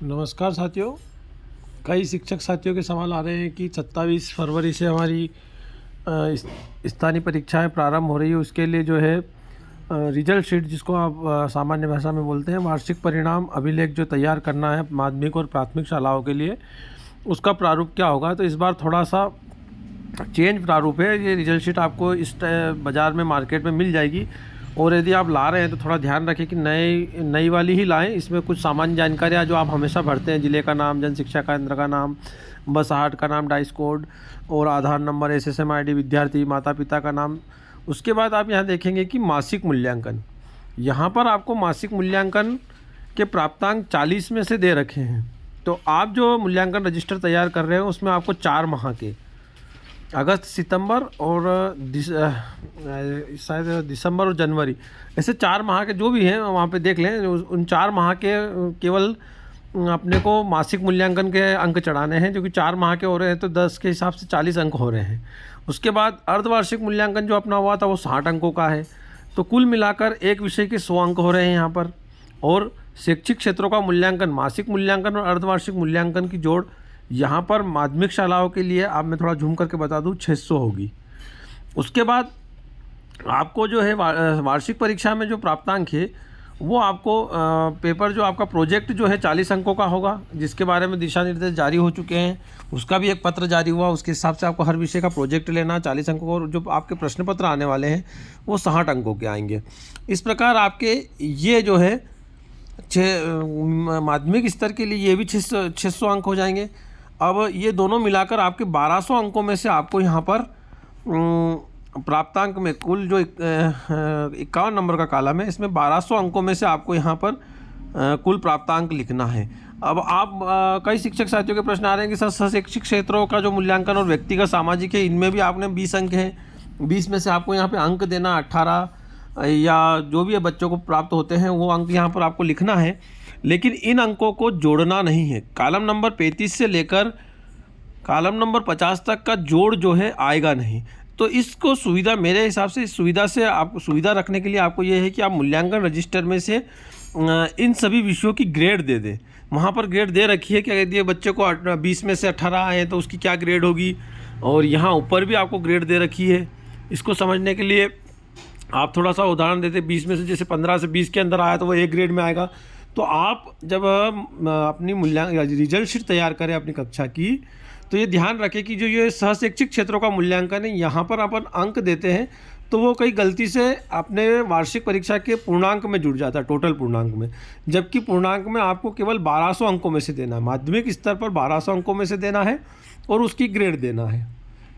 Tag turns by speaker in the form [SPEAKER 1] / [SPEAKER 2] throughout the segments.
[SPEAKER 1] नमस्कार साथियों। कई शिक्षक साथियों के सवाल आ रहे हैं कि 27 फरवरी से हमारी स्थानीय परीक्षाएं प्रारंभ हो रही है। उसके लिए जो है रिजल्ट शीट, जिसको आप सामान्य भाषा में बोलते हैं, वार्षिक परिणाम अभिलेख जो तैयार करना है माध्यमिक और प्राथमिक शालाओं के लिए, उसका प्रारूप क्या होगा। तो इस बार थोड़ा सा चेंज प्रारूप है। ये रिजल्ट शीट आपको इस बाज़ार में, मार्केट में मिल जाएगी। और यदि आप ला रहे हैं तो थोड़ा ध्यान रखें कि नई वाली ही लाएं। इसमें कुछ सामान्य जानकारियाँ जो आप हमेशा भरते हैं, ज़िले का नाम, जन शिक्षा केंद्र का नाम, बस हाट का नाम, डाइस कोड और आधार नंबर, SSM ID, विद्यार्थी माता पिता का नाम। उसके बाद आप यहाँ देखेंगे कि मासिक मूल्यांकन। यहाँ पर आपको मासिक मूल्यांकन के प्राप्तांक 40 में से दे रखे हैं। तो आप जो मूल्यांकन रजिस्टर तैयार कर रहे हैं उसमें आपको 4 माह के, अगस्त, सितंबर और शायद दिसंबर और जनवरी, ऐसे 4 माह के जो भी हैं वहाँ पे देख लें। उन 4 माह के केवल अपने को मासिक मूल्यांकन के अंक चढ़ाने हैं, जो कि 4 माह के हो रहे हैं तो 10 के हिसाब से 40 अंक हो रहे हैं। उसके बाद अर्धवार्षिक मूल्यांकन जो अपना हुआ था वो 60 अंकों का है। तो कुल मिलाकर एक विषय के 100 अंक हो रहे हैं यहाँ पर। और शैक्षिक क्षेत्रों का मूल्यांकन, मासिक मूल्यांकन और अर्धवार्षिक मूल्यांकन की जोड़ यहाँ पर माध्यमिक शालाओं के लिए, आप मैं थोड़ा झूम करके बता दूँ, 600 होगी। उसके बाद आपको जो है वार्षिक परीक्षा में जो प्राप्तांक है वो आपको पेपर, जो आपका प्रोजेक्ट जो है 40 अंकों का होगा, जिसके बारे में दिशा निर्देश जारी हो चुके हैं। उसका भी एक पत्र जारी हुआ, उसके हिसाब से आपको हर विषय का प्रोजेक्ट लेना 40 अंकों का। और जो आपके प्रश्न पत्र आने वाले हैं वो 60 अंकों के आएंगे। इस प्रकार आपके ये जो है माध्यमिक स्तर के लिए ये भी 600 अंक हो जाएंगे। अब ये दोनों मिलाकर आपके 1200 अंकों में से आपको यहाँ पर प्राप्तांक में कुल जो 51 नंबर का कॉलम है, इसमें 1200 अंकों में से आपको यहाँ पर कुल प्राप्तांक लिखना है। अब आप कई शिक्षक साथियों के प्रश्न आ रहे हैं कि सर, शैक्षिक क्षेत्रों का जो मूल्यांकन और व्यक्तिगत सामाजिक है, इनमें भी आपने 20 अंक हैं, 20 में से आपको यहाँ पे अंक देना 18 या जो भी बच्चों को प्राप्त होते हैं वो अंक यहाँ पर आपको लिखना है। लेकिन इन अंकों को जोड़ना नहीं है। कॉलम नंबर 35 से लेकर कॉलम नंबर 50 तक का जोड़ जो है आएगा नहीं। तो इसको सुविधा, मेरे हिसाब से इस सुविधा से आपको, सुविधा रखने के लिए आपको ये है कि आप मूल्यांकन रजिस्टर में से इन सभी विषयों की ग्रेड दे दें। वहाँ पर ग्रेड दे रखी है कि यदि बच्चे को 20 में से 18 आए तो उसकी क्या ग्रेड होगी, और यहाँ ऊपर भी आपको ग्रेड दे रखी है। इसको समझने के लिए आप थोड़ा सा उदाहरण देते, 20 में से जैसे 15 से 20 के अंदर आया तो वो A ग्रेड में आएगा। तो आप जब अपनी रिजल्ट शीट तैयार करें अपनी कक्षा की, तो ये ध्यान रखें कि जो ये सहशैक्षिक क्षेत्रों का मूल्यांकन है, यहाँ पर अपन अंक देते हैं तो वो कई गलती से अपने वार्षिक परीक्षा के पूर्णांक में जुड़ जाता है, टोटल पूर्णांक में। जबकि पूर्णांक में आपको केवल 1200 अंकों में से देना है, माध्यमिक स्तर पर 1200 अंकों में से देना है और उसकी ग्रेड देना है,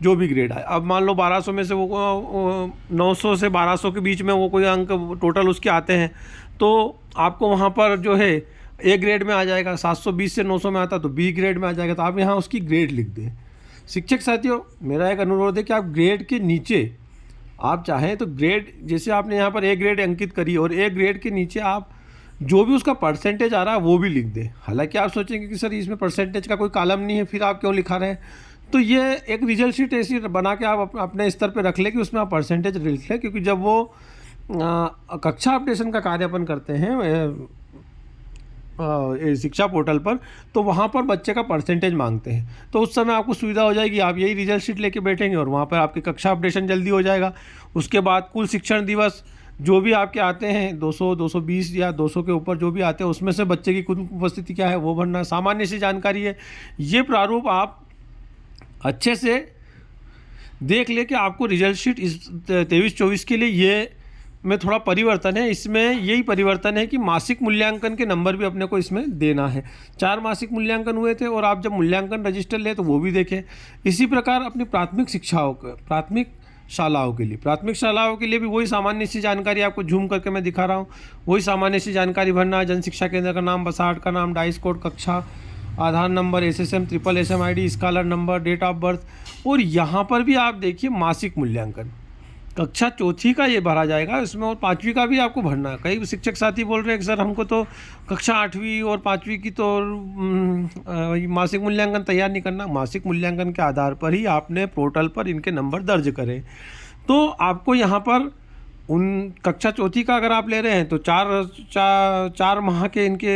[SPEAKER 1] जो भी ग्रेड आए। अब मान लो 1200 में से वो 900 से 1200 के बीच में वो कोई अंक टोटल उसके आते हैं, तो आपको वहाँ पर जो है A ग्रेड में आ जाएगा। 720 से 900 में आता तो B ग्रेड में आ जाएगा। तो आप यहाँ उसकी ग्रेड लिख दें। शिक्षक साथियों, मेरा एक अनुरोध है कि आप ग्रेड के नीचे, आप चाहें तो ग्रेड, जैसे आपने यहाँ पर A ग्रेड अंकित करी, और A ग्रेड के नीचे आप जो भी उसका परसेंटेज आ रहा है वो भी लिख दें। हालांकि आप सोचेंगे कि सर, इसमें परसेंटेज का कोई कॉलम नहीं है, फिर आप क्यों लिखा रहे हैं। तो ये एक रिजल्ट शीट ऐसी बना के आप अपने स्तर पर रख लें कि उसमें आप परसेंटेज लिख लें। क्योंकि जब वो कक्षा अपडेशन का कार्य अपन करते हैं शिक्षा पोर्टल पर, तो वहाँ पर बच्चे का परसेंटेज मांगते हैं। तो उस समय आपको सुविधा हो जाएगी, आप यही रिजल्ट शीट लेके बैठेंगे और वहाँ पर आपकी कक्षा अपडेशन जल्दी हो जाएगा। उसके बाद कुल शिक्षण दिवस जो भी आपके आते हैं, 200, 220 या 200 के ऊपर जो भी आते हैं, उसमें से बच्चे की कुल उपस्थिति क्या है वो भरना। सामान्य सी जानकारी है। ये प्रारूप आप अच्छे से देख ले कि आपको रिजल्ट शीट इस 23-24 के लिए ये में थोड़ा परिवर्तन है। इसमें यही परिवर्तन है कि मासिक मूल्यांकन के नंबर भी अपने को इसमें देना है। 4 मासिक मूल्यांकन हुए थे और आप जब मूल्यांकन रजिस्टर लें तो वो भी देखें। इसी प्रकार अपनी प्राथमिक प्राथमिक शालाओं के लिए भी वही सामान्य सी जानकारी आपको झूम करके मैं दिखा रहा हूँ। वही सामान्य सी जानकारी भरना है। जन शिक्षा केंद्र का नाम, बसाहट का नाम, डाइस कोड, कक्षा, Aadhaar number, SSM, SSM ID, scholar number, date of birth. और यहाँ पर भी आप देखिए मासिक मूल्यांकन, कक्षा चौथी का ये भरा जाएगा इसमें, और 5वीं का भी आपको भरना है। कई शिक्षक साथी बोल रहे हैं कि सर, हमको तो कक्षा 8वीं और 5वीं की तो मासिक मूल्यांकन तैयार नहीं करना। मासिक मूल्यांकन के आधार पर ही आपने पोर्टल पर इनके नंबर दर्ज करें। तो आपको यहाँ पर उन कक्षा चौथी का अगर आप ले रहे हैं तो चार माह के इनके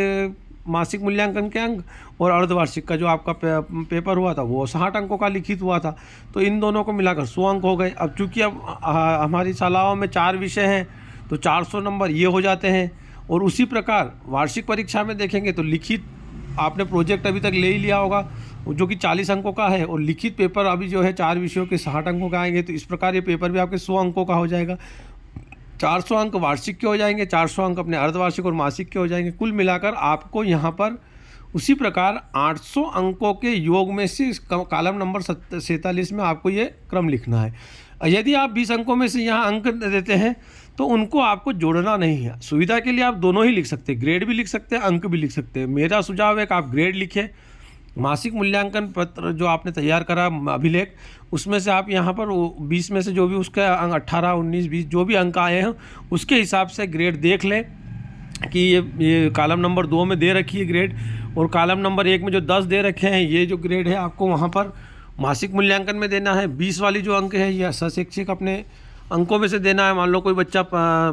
[SPEAKER 1] मासिक मूल्यांकन के अंक और अर्धवार्षिक का जो आपका पेपर हुआ था वो 60 अंकों का लिखित हुआ था। तो इन दोनों को मिलाकर 100 अंक हो गए। अब चूँकि अब हमारी शालाओं में 4 विषय हैं तो 400 नंबर ये हो जाते हैं। और उसी प्रकार वार्षिक परीक्षा में देखेंगे तो लिखित आपने प्रोजेक्ट अभी तक ले ही लिया होगा जो कि 40 अंकों का है, और लिखित पेपर अभी जो है 4 विषयों के 60 अंकों का आएंगे। तो इस प्रकार ये पेपर भी आपके 100 अंकों का हो जाएगा। 400 अंक वार्षिक के हो जाएंगे, 400 अंक अपने अर्धवार्षिक और मासिक के हो जाएंगे। कुल मिलाकर आपको यहाँ पर उसी प्रकार 800 अंकों के योग में से कॉलम नंबर 47 में आपको ये क्रम लिखना है। यदि आप 20 अंकों में से यहाँ अंक देते हैं तो उनको आपको जोड़ना नहीं है। सुविधा के लिए आप दोनों ही लिख सकते हैं, ग्रेड भी लिख सकते हैं, अंक भी लिख सकते हैं। मेरा सुझाव है कि आप ग्रेड लिखें। मासिक मूल्यांकन पत्र जो आपने तैयार करा अभिलेख, उसमें से आप यहाँ पर 20 में से जो भी उसका अंक 18, 19, 20 जो भी अंक आए हैं उसके हिसाब से ग्रेड देख लें कि ये कॉलम नंबर 2 में दे रखी है ग्रेड, और कॉलम नंबर 1 में जो 10 दे रखे हैं ये जो ग्रेड है आपको वहाँ पर मासिक मूल्यांकन में देना है। 20 वाली जो अंक है यह सहशिक्षक अपने अंकों में से देना है। मान लो कोई बच्चा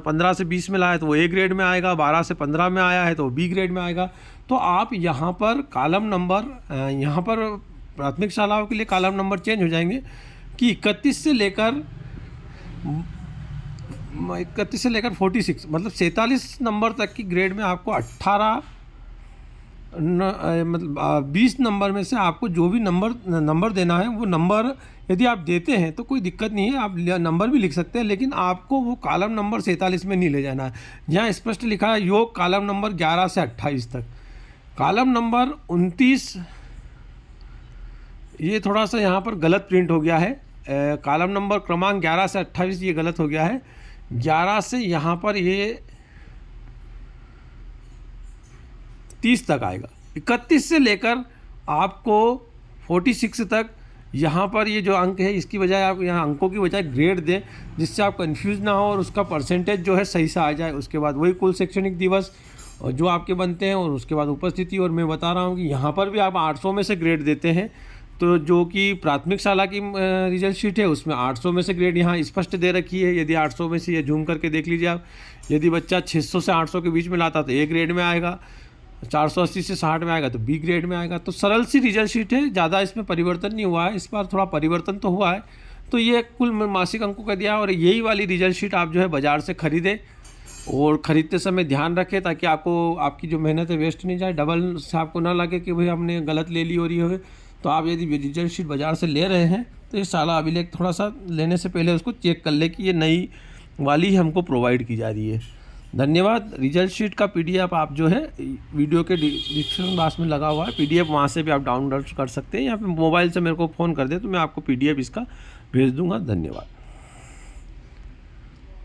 [SPEAKER 1] 15 से 20 में लाया तो वो ए ग्रेड में आएगा, 12 से 15 में आया है तो बी ग्रेड में आएगा। तो आप यहाँ पर कॉलम नंबर यहाँ पर प्राथमिक शालाओं के लिए कॉलम नंबर चेंज हो जाएंगे कि 31 से लेकर 46 मतलब 47 नंबर तक की ग्रेड में आपको 20 नंबर में से आपको जो भी नंबर देना है वो नंबर यदि आप देते हैं तो कोई दिक्कत नहीं है, आप नंबर भी लिख सकते हैं, लेकिन आपको वो कॉलम नंबर 47 में नहीं ले जाना है। यहाँ स्पष्ट लिखा है योग कॉलम नंबर 11 से 28 तक। कॉलम नंबर 29 ये थोड़ा सा यहाँ पर गलत प्रिंट हो गया है। कॉलम नंबर क्रमांक 11 से 28 ये गलत हो गया है। 11 से यहाँ पर ये 30 तक आएगा। 31 से लेकर आपको 46 तक यहाँ पर ये जो अंक है इसकी बजाय आप यहाँ अंकों की बजाय ग्रेड दें, जिससे आप कंफ्यूज ना हो और उसका परसेंटेज जो है सही से आ जाए। उसके बाद वही कुल शैक्षणिक दिवस और जो आपके बनते हैं और उसके बाद उपस्थिति। और मैं बता रहा हूँ कि यहाँ पर भी आप 800 में से ग्रेड देते हैं, तो जो कि प्राथमिक शाला की रिजल्ट शीट है उसमें 800 में से ग्रेड यहाँ स्पष्ट दे रखी है। यदि 800 में से ये जूम करके देख लीजिए आप, यदि बच्चा 600 से 800 के बीच में लाता तो ए ग्रेड में आएगा, 480 से 60 में आएगा तो बी ग्रेड में आएगा। तो सरल सी रिजल्ट शीट है, ज़्यादा इसमें परिवर्तन नहीं हुआ है। इस बार थोड़ा परिवर्तन तो हुआ है। तो ये कुल मासिक अंकों का दिया है, और यही वाली रिजल्ट शीट आप जो है बाज़ार से ख़रीदें और ख़रीदते समय ध्यान रखें ताकि आपको आपकी जो मेहनत है वेस्ट नहीं जाए, डबल से आपको ना लगे कि भाई हमने गलत ले ली और ये हो। तो आप यदि रिजल्ट शीट बाज़ार से ले रहे हैं तो ये शाला अभिलेख थोड़ा सा लेने से पहले उसको चेक कर ले कि ये नई वाली ही हमको प्रोवाइड की जा रही है। धन्यवाद। रिजल्ट शीट का PDF आप जो है वीडियो के डिस्क्रिप्शन बॉक्स में लगा हुआ है, PDF वहाँ से भी आप डाउनलोड कर सकते हैं, या फिर मोबाइल से मेरे को फ़ोन कर दे तो मैं आपको PDF इसका भेज दूँगा। धन्यवाद।